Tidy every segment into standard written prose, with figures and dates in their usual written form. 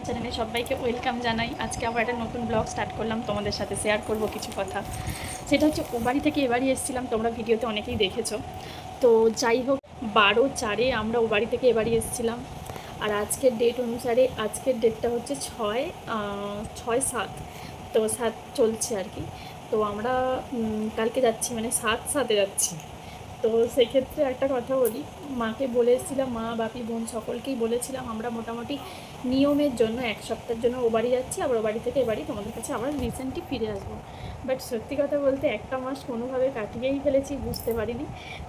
চ্যানেলে সবাইকে ওয়েলকাম জানাই। আজকে আবার একটা নতুন ব্লগ স্টার্ট করলাম, তোমাদের সাথে শেয়ার করব কিছু কথা। সেটা হচ্ছে ও বাড়ি থেকে এ বাড়ি এসেছিলাম, তোমরা ভিডিওতে অনেকেই দেখেছো। তো যাই হোক, 12/4 আমরা ও বাড়ি থেকে এ বাড়ি এসেছিলাম। আর আজকের ডেট অনুসারে আজকের ডেটটা হচ্ছে 6/7, তো 7 চলছে আর কি। তো আমরা কালকে যাচ্ছি, মানে 7/7 যাচ্ছি। তো সেক্ষেত্রে একটা কথা বলি, মাকে বলে এসেছিলাম, মা বাপি বোন সকলকেই বলেছিলাম আমরা মোটামুটি নিয়মের জন্য 1 সপ্তাহের জন্য ও বাড়ি যাচ্ছি, আবার ও বাড়ি থেকে এ বাড়ি তোমাদের কাছে আবার রিসেন্টলি ফিরে আসবো। বাট সত্যি কথা বলতে 1 মাস কোনোভাবে কাটিয়েই ফেলেছি, বুঝতে পারিনি।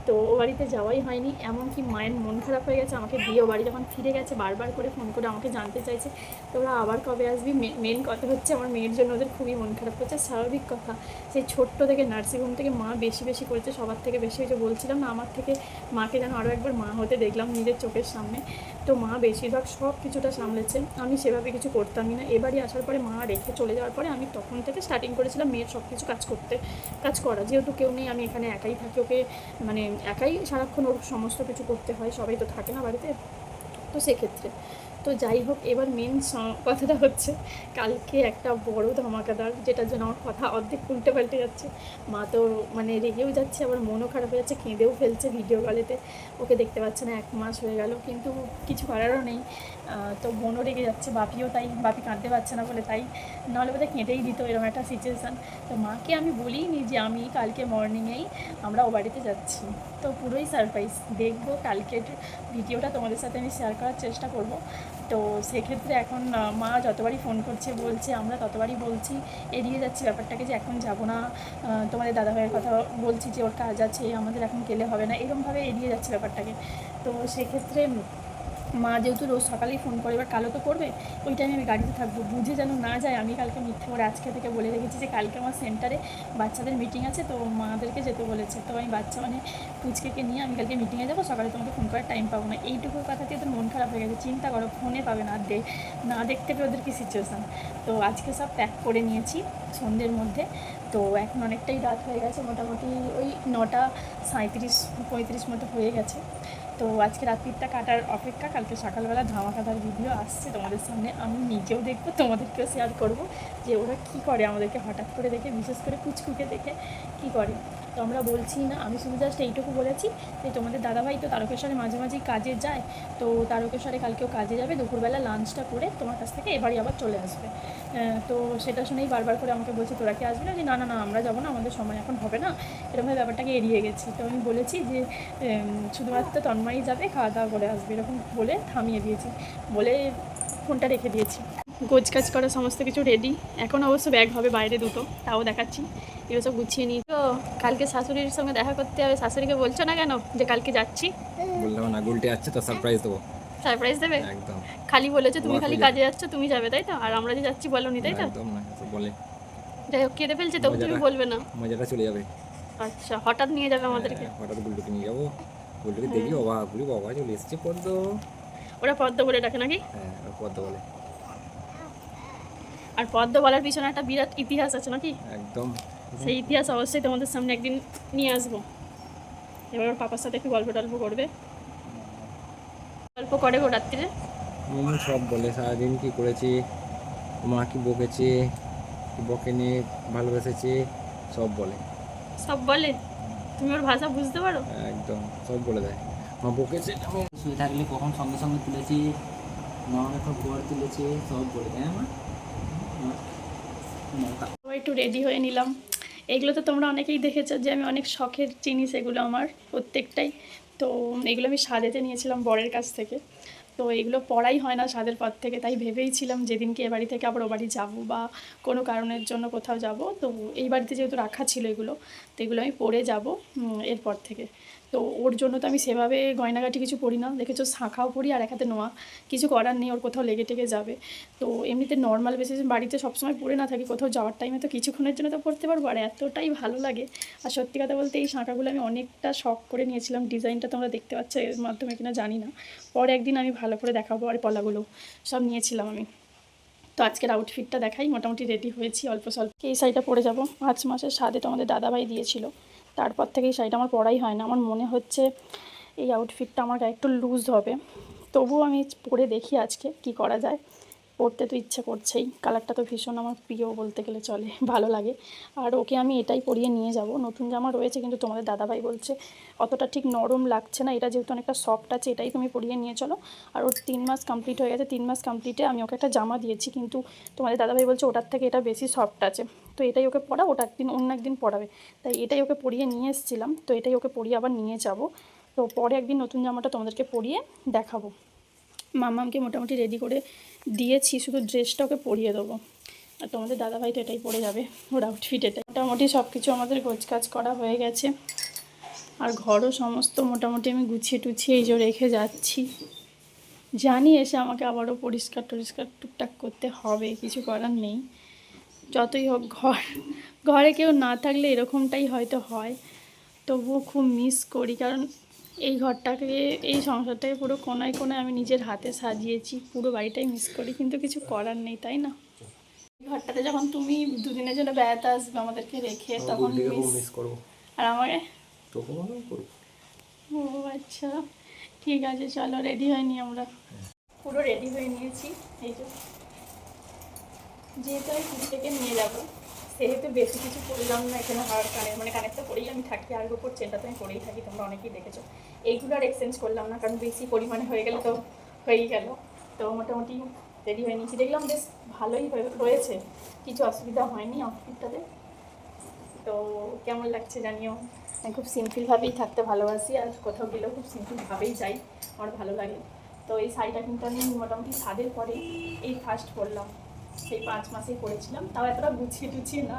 তো ও বাড়িতে যাওয়াই হয়নি, এমনকি মায়ের মন খারাপ হয়ে গেছে। আমাকে দিয়ে ও বাড়ি যখন ফিরে গেছে বারবার করে ফোন করে আমাকে জানতে চাইছে তোরা আবার কবে আসবি। মেন কথা হচ্ছে আমার মেয়ের জন্য ওদের খুবই মন খারাপ হচ্ছে, স্বাভাবিক কথা। সেই ছোট্ট থেকে নার্সিংহোম থেকে মা বেশি বেশি করেছে, সবার থেকে বেশি। ওই যে বলছিলাম না, আমার থেকে মাকে যেন আরও একবার মা হতে দেখলাম নিজের চোখের সামনে। তো মা বেশিরভাগ সব কিছুটা সামলেছে, আমি সেভাবে কিছু করতামই না। এবারই আসার পরে মা রেখে চলে যাওয়ার পরে আমি তখন থেকে স্টার্টিং করেছিলাম মেয়ের সব কিছু কাজ করা। যেহেতু কেউ নেই, আমি এখানে একাই থাকি, ওকে মানে একাই সারাক্ষণ ওর সমস্ত কিছু করতে হয়, সবাই তো থাকে না বাড়িতে। তো সেক্ষেত্রে তো যাই হোক, এবার মেন কথাটা হচ্ছে কালকে একটা বড় ধামাকাদার, যেটার জন্য আমার কথা অর্ধেক উল্টে পাল্টে যাচ্ছে। মা তো মানে রেগেও যাচ্ছে, আবার মনও খারাপ হয়ে যাচ্ছে, কেঁদেও ফেলছে ভিডিও কলেতে। ওকে দেখতে পাচ্ছে না, 1 মাস হয়ে গেল, কিন্তু কিছু করারও নেই। তো বোনও রেগে যাচ্ছে, বাপিও তাই, বাপি কাঁদতে পারছে না বলে তাই, নাহলে বোধহয় কেঁদেই দিত, এরকম একটা সিচুয়েশান। তো মাকে আমি বলিনি যে আমি কালকে মর্নিংয়েই আমরা ও বাড়িতে যাচ্ছি। তো পুরোই সারপ্রাইজ, দেখবো কালকের ভিডিওটা তোমাদের সাথে আমি শেয়ার করার চেষ্টা করব। তো সেক্ষেত্রে এখন মা যতবারই ফোন করছে বলছে, আমরা ততবারই বলছি, এড়িয়ে যাচ্ছি ব্যাপারটাকে, যে এখন যাব না। তোমাদের দাদাভাইয়ের কথা বলছি যে ওর কাজ আছে, আমাদের এখন গেলে হবে না, এরকমভাবে এড়িয়ে যাচ্ছি ব্যাপারটাকে। তো সেক্ষেত্রে মা যেহেতু রোজ সকালেই ফোন করে, এবার কালো তো করবে, ওই টাইমে আমি গাড়িতে থাকবো, বুঝে যেন না যায়। আমি কালকে মিথ্যে করে আজকে থেকে বলে রেখেছি যে কালকে আমার সেন্টারে বাচ্চাদের মিটিং আছে, তো মাদেরকে যেতে বলেছে। তো আমি বাচ্চা মানে পুচকেকে নিয়ে আমি কালকে মিটিংয়ে যাবো, সকালে তোমাকে ফোন করার টাইম পাবো না। এইটুকু কথাতে ওদের মন খারাপ হয়ে গেছে। চিন্তা করো, ফোনে পাবে না, না দেখতে পেয়ে ওদের কী সিচুয়েশান। তো আজকে সব প্যাক করে নিয়েছি সন্ধ্যের মধ্যে। তো এখন অনেকটাই রাত হয়ে গেছে, মোটামুটি ওই 9:37-35 মতো হয়ে গেছে। তো আজকে রাত্রিটা কাটার অপেক্ষা, কালকে সকালবেলা ধামাকাদার ভিডিও আসছে তোমাদের সামনে, আমি নিজেও দেখবো, তোমাদেরকেও শেয়ার করব যে ওরা কী করে আমাদেরকে হঠাৎ করে দেখে, বিশেষ করে পুচকুকে দেখে কী করে। তো আমরা বলছি না, আমি শুধু জাস্ট এইটুকু বলেছি যে তোমাদের দাদাভাই তো তারকেশ্বরে মাঝে মাঝেই কাজে যায়, তো তারকেশ্বরে কালকেও কাজে যাবে, দুপুরবেলা লাঞ্চটা করে তোমার কাছ থেকে এবারই আবার চলে আসবে। তো সেটা শুনেই বারবার করে আমাকে বলছে তোরা কি আসবি না, যে না না না আমরা যাবো না, আমাদের সময় এখন হবে না, এরকমভাবে ব্যাপারটাকে এড়িয়ে গেছি। তো আমি বলেছি যে শুধুমাত্র তন্ময়ই যাবে, খাওয়া দাওয়া করে আসবে, এরকম বলে থামিয়ে দিয়েছি, বলে ফোনটা রেখে দিয়েছি। গোছকাজ করা সমস্ত কিছু রেডি, এখন অবশ্য ব্যাগ হবে বাইরে দুটো, তাও দেখাচ্ছি। এগুলো সব গুছিয়ে নিই। তো কালকে শাশুড়ির সঙ্গে দেখা করতে হবে, শাশুড়িকে বলছো না কেন যে কালকে যাচ্ছি? বললাম না, গুলটে আছে তো সারপ্রাইজ দেবো। সারপ্রাইজ দেবে? একদম খালি বলেছো তুমি অবাক খালি হয়ে যাবে। কাজে যাচ্ছ, তুমি যাবে তাই তো, আর আমরা যে যাচ্ছি বলোনি তাই তো? একদম না, এসব বলে যাই হোক, কেঁদে ফেলছে, তবু তুমি মজাটা বলবে না? মজাটা চলে যাবে। আচ্ছা, হঠাৎ নিয়ে যাবে আমাদেরকে? হঠাৎ গুলটুকে নিয়ে যাবো, গুলটুকে হ্যাঁ, দেখি অবাক, বলি বাবা চলে এসছে পদ্ম। ওরা পদ্ম বলে ডাকে নাকি? হ্যাঁ, ওরা পদ্ম বলে। আর পদ্ম বলার পিছনে একটা বিরাট ইতিহাস আছে নাকি? একদম। সেই ইতিহাস অবশ্যই তোমাদের সামনে একদিন নিয়ে আসবো। এবার ওর পাপার সাথে একটু গল্প টল্প করবে, গল্প করে গো রাত্রিরে। সব বলে সারাদিন কি করেছি, মা কি বকেছে কি বকেনি, ভালোবেসেছে, সব বলে। সব বলে? তুমি ওর ভাষা বুঝতে পারো? একদম সব বলে দেয়। মা বকেছে, আমি শুয়ে থাকলে কখন সঙ্গে সঙ্গে তুলেছি, মা অনেকক্ষণ পর তুলেছে, সব বলে দেয় আমার। সবাই একটু রেডি হয়ে নিলাম। এগুলো তো তোমরা অনেকেই দেখেছো যে আমি অনেক শখের জিনিস, এগুলো আমার প্রত্যেকটাই। তো এগুলো আমি সাজেতে নিয়েছিলাম বরের কাছ থেকে। তো এগুলো পরাই হয় না স্বাদের পর থেকে, তাই ভেবেইছিলাম যেদিনকে এ বাড়ি থেকে আবার ও বাড়ি যাবো বা কোনো কারণের জন্য কোথাও যাব, তো এই বাড়িতে যেহেতু রাখা ছিল এগুলো, তো এগুলো আমি পরে যাব এরপর থেকে। তো ওর জন্য তো আমি সেভাবে গয়নাগাটি কিছু পরি না, দেখেছো শাঁখাও পরি আর এক হাতে নোয়া, কিছু করার নেই, ওর কোথাও লেগে টেগে যাবে। তো এমনিতে নর্মাল বেসিসে বাড়িতে সবসময় পরে না থাকি, কোথাও যাওয়ার টাইমে তো কিছুক্ষণের জন্য তো পরতে পারবো, আর এতটাই ভালো লাগে। আর সত্যি কথা বলতে এই শাঁখাগুলো আমি অনেকটা শখ করে নিয়েছিলাম, ডিজাইনটা তোমরা দেখতে পাচ্ছ এর মাধ্যমে কিনা জানি না, পরে একদিন আমি ভালো করে দেখাবো। আর পলাগুলো সব নিয়েছিলাম আমি। তো আজকের আউটফিটটা দেখাই, মোটামুটি রেডি হয়েছি অল্প স্বল্প। এই শাড়িটা পরে যাব, 5 মাসের স্বাদে তোমাদের দাদাভাই দিয়েছিল, তারপর থেকে এই শাড়িটা আমার পরাই হয় না। আমার মনে হচ্ছে এই আউটফিটটা আমার গায়ে একটু লুজ হবে, তবুও আমি পরে দেখি আজকে কি করা যায়। পরতে তো ইচ্ছে করছেই, কালারটা তো ভীষণ আমার প্রিয় বলতে গেলে চলে, ভালো লাগে। আর ওকে আমি এটাই পরিয়ে নিয়ে যাব। নতুন জামা রয়েছে কিন্তু তোমাদের দাদাভাই বলছে অতটা ঠিক নরম লাগছে না, এটা যেহেতু অনেকটা সফট আছে এটাই তুমি পরিয়ে নিয়ে চলো। আর ওর 3 মাস কমপ্লিট হয়ে গেছে, 3 মাস কমপ্লিটে আমি ওকে একটা জামা দিয়েছি, কিন্তু তোমাদের দাদাভাই বলছে ওটার থেকে এটা বেশি সফট আছে, তো এটাই ওকে পরা, ওটা একদিন অন্য একদিন পরাবে, তাই এটাই ওকে পরিয়ে নিয়ে এসেছিলাম। তো এটাই ওকে পরিয়ে আবার নিয়ে যাব। তো পরে একদিন নতুন জামাটা তোমাদেরকে পরিয়ে দেখাবো। মামামকে মোটামুটি রেডি করে দিয়েছি, শুধু ড্রেসটা ওকে পরিয়ে দেবো। আর তোমাদের দাদাভাই তো এটাই পরে যাবে, ওর আউটফিট এটাই। মোটামুটি সব কিছু আমাদের গোছকাজ করা হয়ে গেছে, আর ঘরও সমস্ত মোটামুটি আমি গুছিয়ে টুছিয়ে এই যে রেখে যাচ্ছি। জানি এসে আমাকে আবারও পরিষ্কার টরিষ্কার টুকটাক করতে হবে, কিছু করার নেই। যতই হোক ঘরে কেউ না থাকলে এরকমটাই হয়তো হয়, তবুও খুব মিস করি, কারণ এই ঘরটাকে, এই সংসারটাকে পুরো কোনায় কোনায় আমি নিজের হাতে সাজিয়েছি, পুরো বাড়িটাই মিস করি, কিন্তু কিছু করার নেই, তাই না? এই ঘরটাতে যখন তুমি দুদিনের জন্য বেড়াতে আসবে আমাদেরকে রেখে, তখন মিস করব। আর আমাকে, তোকে মনে করব। ও আচ্ছা, ঠিক আছে, চলো রেডি হয়নি আমরা, পুরো রেডি হয়ে নিয়েছি। এই যে, যেহেতু আমি পুরী থেকে নিয়ে যাবো সেহেতু বেশি কিছু পরলাম না, এখানে হাওয়ার কানেরটা পরেই আমি থাকি, আর উপর চেনটা তো আমি পরেই থাকি, তোমরা অনেকেই দেখেছো। এইগুলো আর এক্সচেঞ্জ করলাম না, কারণ বেশি পরিমাণে হয়ে গেলে তো হয়েই গেল। তো মোটামুটি রেডি হয়ে নিয়েছি, দেখলাম বেশ ভালোই রয়েছে, কিছু অসুবিধা হয়নি আউটফিটটাতে। তো কেমন লাগছে জানিও। আমি খুব সিম্পলভাবেই থাকতে ভালোবাসি, আর কোথাও গেলেও খুব সিম্পলভাবেই যাই, আমার ভালো লাগে। তো এই শাড়িটা কিন্তু আমি মোটামুটি ছাদের পরে এই ফার্স্ট পরলাম, সেই 5 মাসেই পরেছিলাম, তাও এতটা গুছিয়ে টুছিয়ে না।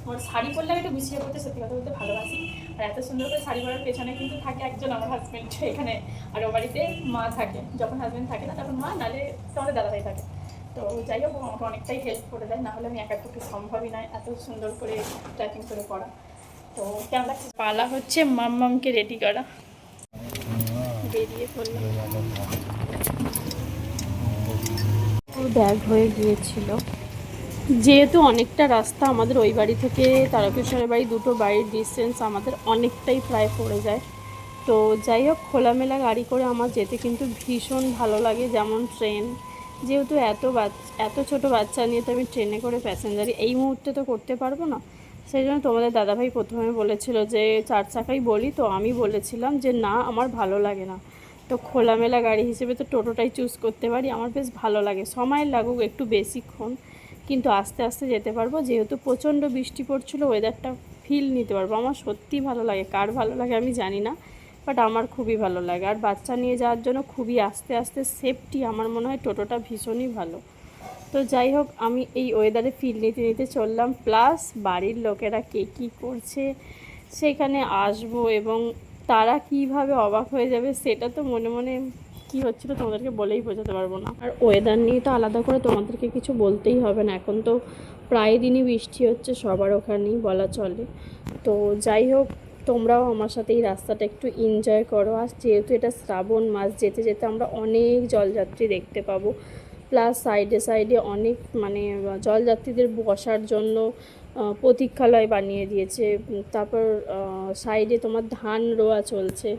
আমার শাড়ি পরলে আমি একটু গুছিয়ে পরতে সত্যি কথা বলতে ভালোবাসি, আর এত সুন্দর করে শাড়ি পরার পেছনে কিন্তু থাকে একজন, আমার হাজব্যান্ড এখানে, আর ও বাড়িতে মা থাকে, যখন হাজব্যান্ড থাকে না তখন মা, নাহলে তোমাদের দাদাভাই থাকে। তো যাই হোক, আমাকে অনেকটাই হেল্প করে দেয়, নাহলে আমি একার পক্ষে সম্ভবই নয় এত সুন্দর করে ট্র্যাকিং করে পড়া। তো কেমন লাগছে? পালা হচ্ছে মাম্মামকে রেডি করা, বেরিয়ে পড়লাম। ব্যাগ হয়ে গিয়েছিল, যেহেতু অনেকটা রাস্তা আমাদের ওই বাড়ি থেকে তারকেশ্বরের বাড়ি, দুটো বাড়ির ডিস্টেন্স আমাদের অনেকটাই প্রায় পড়ে যায়। তো যাই হোক, খোলামেলা গাড়ি করে আমার যেতে কিন্তু ভীষণ ভালো লাগে, যেমন ট্রেন, যেহেতু এত ছোট বাচ্চা নিয়ে তো আমি ট্রেনে করে প্যাসেঞ্জারি এই মুহূর্তে তো করতে পারবো না। সেই জন্য তোমাদের দাদাভাই প্রথমে বলেছিল যে 4 চাকাই বলি, তো আমি বলেছিলাম যে না, আমার ভালো লাগে না, তো খোলামেলা গাড়ি হিসেবে তো টোটোটাই চুজ করতে পারি, আমার বেশ ভালো লাগে, সময় লাগুক একটু বেশিক্ষণ, কিন্তু আস্তে আস্তে যেতে পারবো, যেহেতু প্রচণ্ড বৃষ্টি পড়ছিলো, ওয়েদারটা ফিল নিতে পারবো। আমার সত্যিই ভালো লাগে, কার ভালো লাগে আমি জানি না, বাট আমার খুবই ভালো লাগে। আর বাচ্চা নিয়ে যাওয়ার জন্য খুবই আস্তে আস্তে সেফটি, আমার মনে হয় টোটোটা ভীষণই ভালো। তো যাই হোক, আমি এই ওয়েদারে ফিল নিতে নিতে চললাম, প্লাস বাড়ির লোকেরা কে কী করছে সেখানে আসবো, এবং তারা কিভাবে অবাক হয়ে যাবে সেটা তো মনে মনে কী হচ্ছিলো তোমাদেরকে বলেই বোঝাতে পারবো না। আর ওয়েদার নিয়ে তো আলাদা করে তোমাদেরকে কিছু বলতেই হবে না, এখন তো প্রায় দিনই বৃষ্টি হচ্ছে সবার ওখানেই বলা চলে। তো যাই হোক, তোমরাও আমার সাথে এই রাস্তাটা একটু এনজয় করো, আর যেহেতু এটা শ্রাবণ মাস, যেতে যেতে আমরা অনেক জলযাত্রী দেখতে পাবো, প্লাস সাইডে সাইডে অনেক জলযাত্রীদের বসার জন্য প্রতীক্ষালয় বানিয়ে দিয়েছে, তারপর সাইডে তোমার ধান রোয়া চলছে,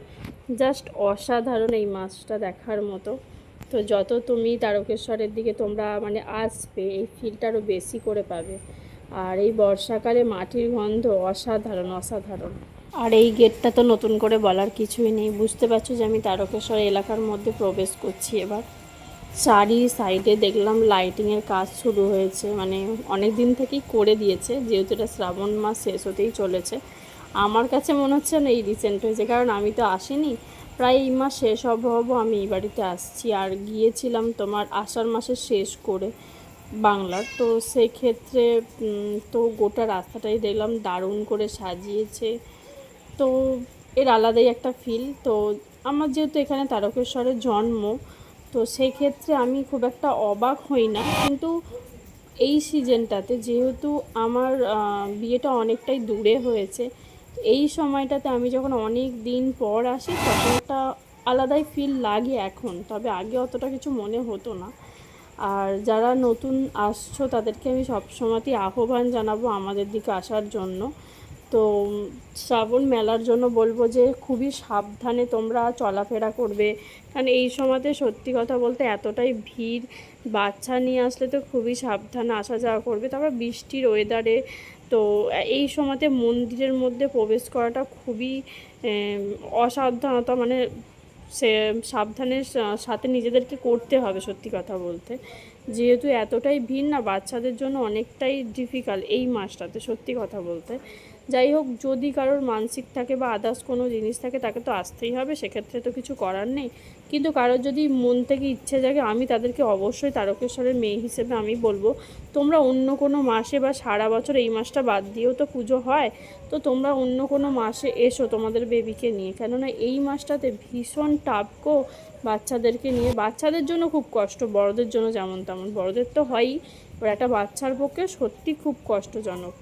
জাস্ট অসাধারণ এই মাছটা দেখার মতো। তো যত তুমি তারকেশ্বরের দিকে তোমরা আসবে, এই ফিলটা আরও বেশি করে পাবে। আর এই বর্ষাকালে মাটির গন্ধ অসাধারণ অসাধারণ। আর এই গেটটা তো নতুন করে বলার কিছুই নেই, বুঝতে পারছো যে আমি তারকেশ্বর এলাকার মধ্যে প্রবেশ করছি এবার। চারি সাইডে দেখলাম লাইটিংয়ের কাজ শুরু হয়েছে, অনেক দিন থেকেই করে দিয়েছে, যেহেতু এটা শ্রাবণ মাস শেষ হতেই চলেছে। আমার কাছে মনে হচ্ছে না এই রিসেন্ট হয়েছে, কারণ আমি তো আসিনি, প্রায় এই মাস শেষ হব আমি এই বাড়িতে আসছি, আর গিয়েছিলাম তোমার আষাঢ় মাসের শেষ করে বাংলার। তো সেক্ষেত্রে তো গোটা রাস্তাটাই দেখলাম দারুণ করে সাজিয়েছে, তো এর আলাদাই একটা ফিল। তো আমার যেহেতু এখানে তারকেশ্বরের জন্ম, তো সেক্ষেত্রে আমি খুব একটা অবাক হই না, কিন্তু এই সিজনটাতে যেহেতু আমার বিয়েটা অনেকটাই দূরে হয়েছে, এই সময়টাতে আমি যখন অনেক দিন পর আসি তখন একটা আলাদাই ফিল লাগে এখন, তবে আগে অতটা কিছু মনে হতো না। আর যারা নতুন আসছো তাদেরকে আমি সবসময়তেই আহ্বান জানাবো আমাদের দিকে আসার জন্য। তো শ্রাবণ মেলার জন্য বলবো যে খুবই সাবধানে তোমরা চলাফেরা করবে, কারণ এই সময়তে সত্যি কথা বলতে এতটাই ভিড়, বাচ্চা নিয়ে আসলে তো খুবই সাবধানে আসা যাওয়া করবে। তারপর বৃষ্টির ওয়েদারে তো এই সময়তে মন্দিরের মধ্যে প্রবেশ করাটা খুবই অসাবধানতা, মানে সে সাবধানের সাথে নিজেদেরকে করতে হবে সত্যি কথা বলতে। যেহেতু এতটাই ভিড় না, বাচ্চাদের জন্য অনেকটাই ডিফিকাল্ট এই মাসটাতে সত্যি কথা বলতে। যাই হোক, যদি কারোর মানসিক থাকে বা আদার্স কোনো জিনিস থাকে তাকে তো আসতেই হবে, সেক্ষেত্রে তো কিছু করার নেই। কিন্তু কারোর যদি মন থেকে ইচ্ছে জাগে, আমি তাদেরকে অবশ্যই তারকেশ্বরের মেয়ে হিসেবে আমি বলবো, তোমরা অন্য কোনো মাসে বা সারা বছর এই মাসটা বাদ দিয়েও তো পুজো হয়, তো তোমরা অন্য কোনো মাসে এসো তোমাদের বেবিকে নিয়ে। কেননা এই মাসটাতে ভীষণ টাফ গো বাচ্চাদেরকে নিয়ে। বাচ্চাদের জন্য খুব কষ্ট, বড়দের জন্য যেমন তেমন, বড়দের তো হয়ই, এবার একটা বাচ্চার পক্ষে সত্যি খুব কষ্টজনক।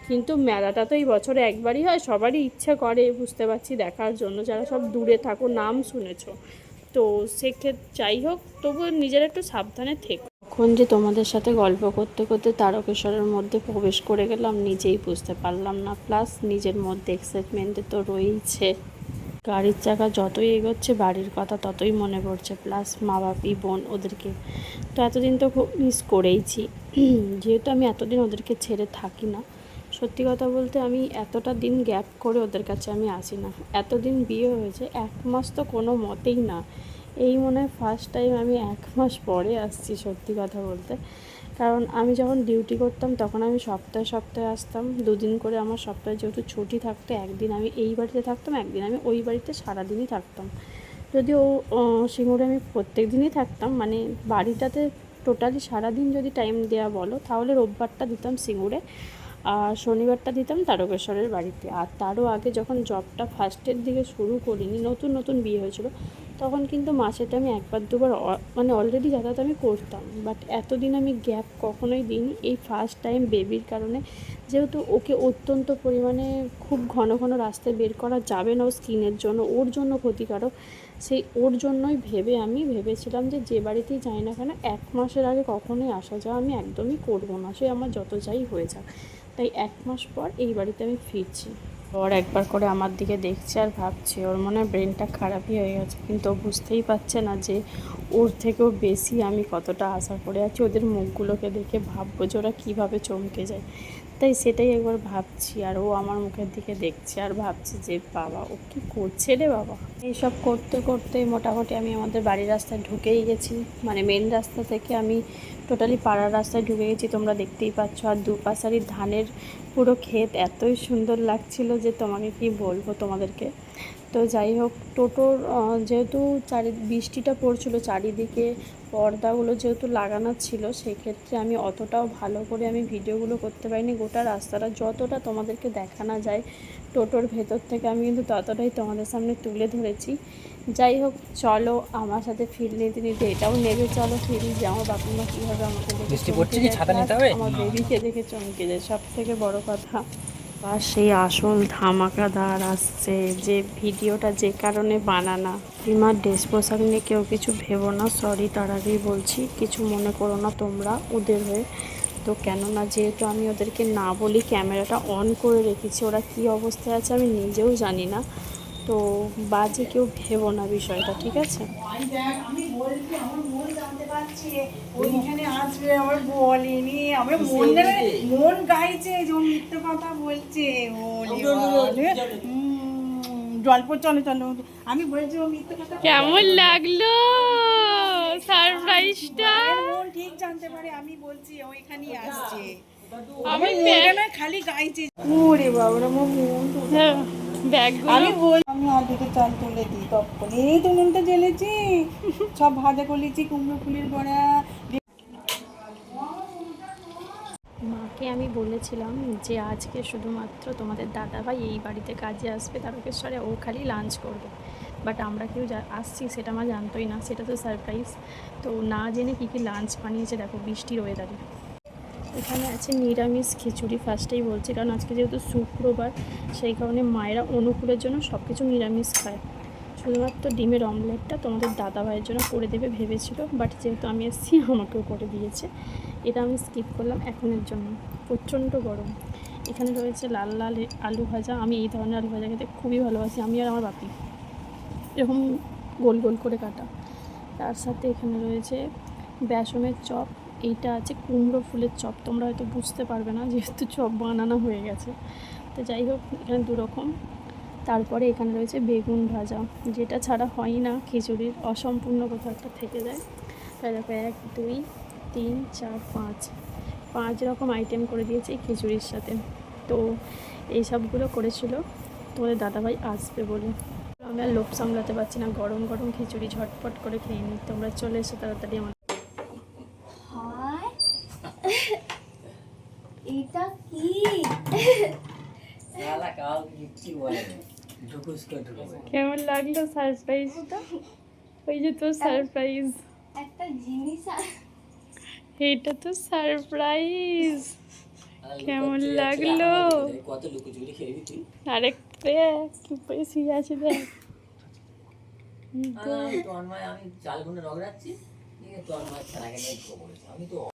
কিন্তু মেলাটা তো এই বছরে একবারই হয়, সবারই ইচ্ছে করে বুঝতে পারছি দেখার জন্য, যারা সব দূরে থাকো, নাম শুনেছো। তো সেক্ষেত্রে যাই হোক, তবুও নিজের একটু সাবধানে থেকো। এখন যে তোমাদের সাথে গল্প করতে করতে তারকেশ্বরের মধ্যে প্রবেশ করে গেলাম, নিজেই বুঝতে পারলাম না। প্লাস নিজের মধ্যে এক্সাইটমেন্ট তো রয়েইছে, গাড়ির চাকা যতই এগোচ্ছে বাড়ির কথা ততই মনে পড়ছে, প্লাস মা বাপি বোন ওদেরকে তো এতদিন তো খুব মিস করেইছি। যেহেতু আমি এতদিন ওদেরকে ছেড়ে থাকি না, সত্যি কথা বলতে আমি এতটা দিন গ্যাপ করে ওদের কাছে আমি আসি না। এতদিন বিয়ে হয়েছে, 1 মাস তো কোনো মতেই না। এই মনে হয় ফার্স্ট টাইম আমি 1 মাস পরে আসছি সত্যি কথা বলতে। কারণ আমি যখন ডিউটি করতাম তখন আমি সপ্তাহে সপ্তাহে আসতাম, 2 দিন করে আমার সপ্তাহে যেহেতু ছুটি থাকতো, একদিন আমি এই বাড়িতে থাকতাম, একদিন আমি ওই বাড়িতে সারাদিনই থাকতাম। যদিও সিঙ্গুরে আমি প্রত্যেক দিনই থাকতাম, মানে বাড়িটাতে টোটালি সারাদিন যদি টাইম দেওয়া বলো তাহলে রোববারটা দিতাম সিঙ্গুরে, আর শনিবারটা দিতাম তারকেশ্বরের বাড়িতে। আর তারও আগে যখন জবটা ফার্স্টের দিকে শুরু করিনি, নতুন নতুন বিয়ে হয়েছিল, তখন কিন্তু মাসেতে আমি 1-2বার মানে অলরেডি যাতায়াত আমি করতাম। বাট এতদিন আমি গ্যাপ কখনোই দিইনি, এই ফার্স্ট টাইম বেবির কারণে। যেহেতু ওকে অত্যন্ত পরিমাণে খুব ঘন ঘন রাস্তায় বের করা যাবে না, ও স্কিনের জন্য, ওর জন্য ক্ষতিকারক, সেই ওর জন্যই ভেবে আমি ভেবেছিলাম যে যে বাড়িতেই যাই না কেন 1 মাসের আগে কখনোই আসা যাওয়া আমি একদমই করবো না, সে আমার যত যাই হয়ে যাক। তাই 1 মাস পর এই বাড়িতে আমি ফিরছি। ওর একবার করে আমার দিকে দেখছে আর ভাবছে, ওর মনে হয় ব্রেনটা খারাপই হয়ে গেছে, কিন্তু ও বুঝতেই পারছে না যে ওর থেকেও বেশি আমি কতটা আশা করে আছি। ওদের মুখগুলোকে দেখে ভাববো যে ওরা কীভাবে চমকে যায়, তাই সেটাই একবার ভাবছি। আর ও আমার মুখের দিকে দেখছে আর ভাবছে যে বাবা ও কী করছে রে বাবা। এইসব করতে করতে মোটামুটি আমি আমাদের বাড়ির রাস্তায় ঢুকেই গেছি, মানে মেন রাস্তা থেকে আমি টোটালি পাড়ার রাস্তায় ঢুকে গেছি, তোমরা দেখতেই পাচ্ছ। আর দুপাশারি ধানের পুরো ক্ষেত এতই সুন্দর লাগছিল যে তোমাকে কি বলবো তোমাদেরকে। তো যাই হোক, টোটোর যেহেতু বৃষ্টিটা পড়ছিল চারিদিকে, পর্দাগুলো যেহেতু লাগানো ছিল, সেক্ষেত্রে আমি অতটাও ভালো করে আমি ভিডিওগুলো করতে পারিনি। গোটা রাস্তাটা যতটা তোমাদেরকে দেখানো যায় টোটোর ভেতর থেকে আমি কিন্তু ততটাই তোমাদের সামনে তুলে ধরেছি। যাই হোক, চলো আমার সাথে ফিল নিতে নিতে এটাও নেবে, চলো ফিরি যে আমার বাবা কীভাবে আমাকে দেখে চমকে যায়, আমার বেবিকে দেখে চমকে যায়, সব থেকে বড় কথা। আর সেই আসল ধামাকাদার আসছে যে ভিডিওটা যে কারণে বানানা। রিমার ড্রেস পোশাক নিয়ে কেউ কিছু ভেবো না, সরি তার আগেই বলছি, কিছু মনে করো না তোমরা ওদের হয়ে। তো কেননা যেহেতু আমি ওদেরকে না বলি ক্যামেরাটা অন করে রেখেছি, ওরা কী অবস্থায় আছে আমি নিজেও জানি না, তো বাজে কেউ ভেবো না বিষয়টা, ঠিক আছে? আমি বলছি আমার মন জানতে পারছি ওইখানে আসবে, আমার বলেনি, আমার মন নেবে, মন গাইছে যে ও মিথ্যে কথা বলছে। জলপর চলো চলো, আমি বলছি ও মিথ্যে কথা। কেমন লাগলো সারপ্রাইজটা? মন ঠিক জানতে পারে, আমি বলছি ওইখানেই আসছে, আমি খালি গাইছে। ওরে বাবা আমার মন, ব্যাগগুলো আমি অর্ধেকে চাল তুলে দিই, তখন এই তো মনটা জ্বেলেছি, সব ভাজা করেছি, কুমড়ো ফুলের বড়া। মাকে আমি বলেছিলাম যে আজকে শুধুমাত্র তোমাদের দাদাভাই এই বাড়িতে কাজে আসবে তারকেশ্বরে, ও খালি লাঞ্চ করবে। বাট আমরা কেউ আসছি সেটা আমার জানতোই না, সেটা তো সারপ্রাইজ। তো না জেনে কী কী লাঞ্চ বানিয়েছে দেখো বৃষ্টির ওয়েদারে। এখানে আছে নিরামিষ খিচুড়ি, ফার্স্টেই বলছি, কারণ আজকে যেহেতু শুক্রবার সেই কারণে মায়েরা অনুকূলের জন্য সব কিছু নিরামিষ খায়। শুধুমাত্র ডিমের অমলেটটা তোমাদের দাদাভাইয়ের জন্য করে দেবে ভেবেছিল, বাট যেহেতু আমি এসেছি আমাকেও করে দিয়েছে, এটা আমি স্কিপ করলাম এখনের জন্য। প্রচণ্ড গরম, এখানে রয়েছে লাল লাল আলু ভাজা। আমি এই ধরনের আলু ভাজা খেতে খুবই ভালোবাসি, আমি আর আমার বাপি। এরকম গোল গোল করে কাটা। তার সাথে এখানে রয়েছে বেসনের চপ। এইটা আছে কুমড়ো ফুলের চপ, তোমরা হয়তো বুঝতে পারবে না যেহেতু চপ বানানো হয়ে গেছে। তো যাই হোক, এখানে দুরকম। তারপরে এখানে রয়েছে বেগুন ভাজা, যেটা ছাড়া হয় না খিচুড়ির, অসম্পূর্ণ কোথাও একটা থেকে যায়। তাই দেখো 1 2 3 4 5 রকম আইটেম করে দিয়েছে এই খিচুড়ির সাথে। তো এই সবগুলো করেছিল তোমাদের দাদাভাই আসবে বলে। আমি আর লোভ সামলাতে পারছি না, গরম গরম খিচুড়ি ঝটপট করে খেয়ে নিই। তোমরা চলে এসো তাড়াতাড়ি আমার। হায় এটা কি? কেমন লাগলো সারপ্রাইজটা? ওই যে তোর সারপ্রাইজ, একটা জিনিস এইটা তো সারপ্রাইজ। কেমন লাগলো? কত লুকোচুরি খেয়ে তুই? আরেক দেখ কি পেয়েছি আছে দেখ। তন্ময় আমি চাল গুনে রগড়াচ্ছি, তন্ময় ছাড়া গেলে আমি তো